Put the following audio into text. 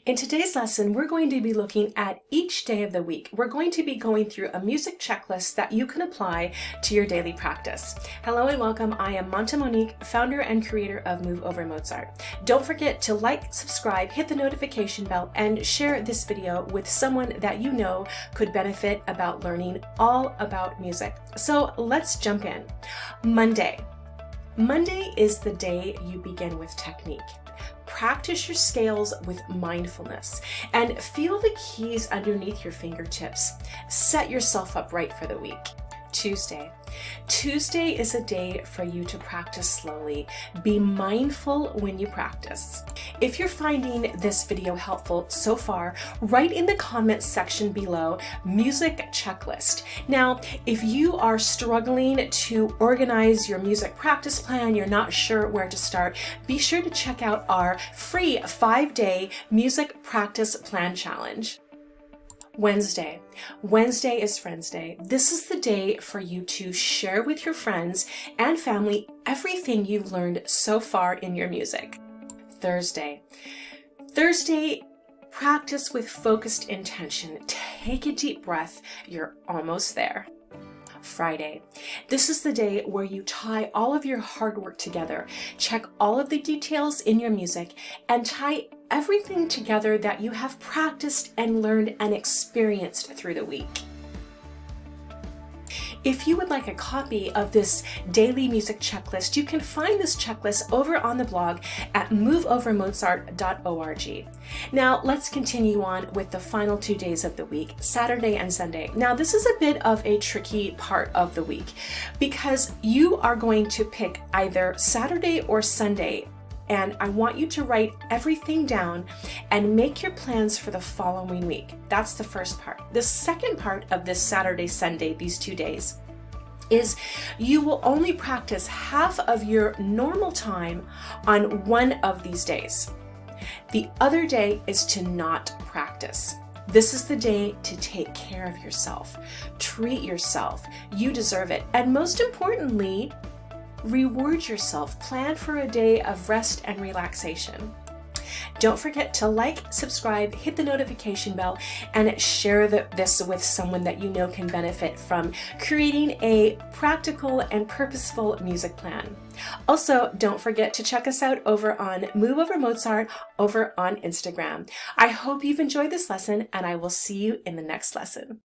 In today's lesson, we're going to be looking at each day of the week. We're going to be going through a music checklist that you can apply to your daily practice. Hello and welcome. I am Monta Monique, founder and creator of Move Over Mozart. Don't forget to like, subscribe, hit the notification bell, and share this video with someone that you know could benefit about learning all about music. So let's jump in. Monday. Monday is the day you begin with technique. Practice your scales with mindfulness and feel the keys underneath your fingertips. Set yourself up right for the week. Tuesday. Tuesday is a day for you to practice slowly. Be mindful when you practice. If you're finding this video helpful so far, write in the comments section below, music checklist. Now, if you are struggling to organize your music practice plan, you're not sure where to start, be sure to check out our free 5-day music practice plan challenge. Wednesday. Wednesday is Friends Day. This is the day for you to share with your friends and family everything you've learned so far in your music. Thursday. Thursday, practice with focused intention. Take a deep breath. You're almost there. Friday. This is the day where you tie all of your hard work together, check all of the details in your music, and tie everything together that you have practiced and learned and experienced through the week. If you would like a copy of this daily music checklist, you can find this checklist over on the blog at moveovermozart.org. Now let's continue on with the final 2 days of the week, Saturday and Sunday. Now this is a bit of a tricky part of the week because you are going to pick either Saturday or Sunday, and I want you to write everything down and make your plans for the following week. That's the first part. The second part of this Saturday, Sunday, these 2 days, is you will only practice half of your normal time on one of these days. The other day is to not practice. This is the day to take care of yourself. Treat yourself. You deserve it. And most importantly, reward yourself. Plan for a day of rest and relaxation. Don't forget to like, subscribe, hit the notification bell, and share this with someone that you know can benefit from creating a practical and purposeful music plan. Also, don't forget to check us out over on Move Over Mozart over on Instagram. I hope you've enjoyed this lesson, and I will see you in the next lesson.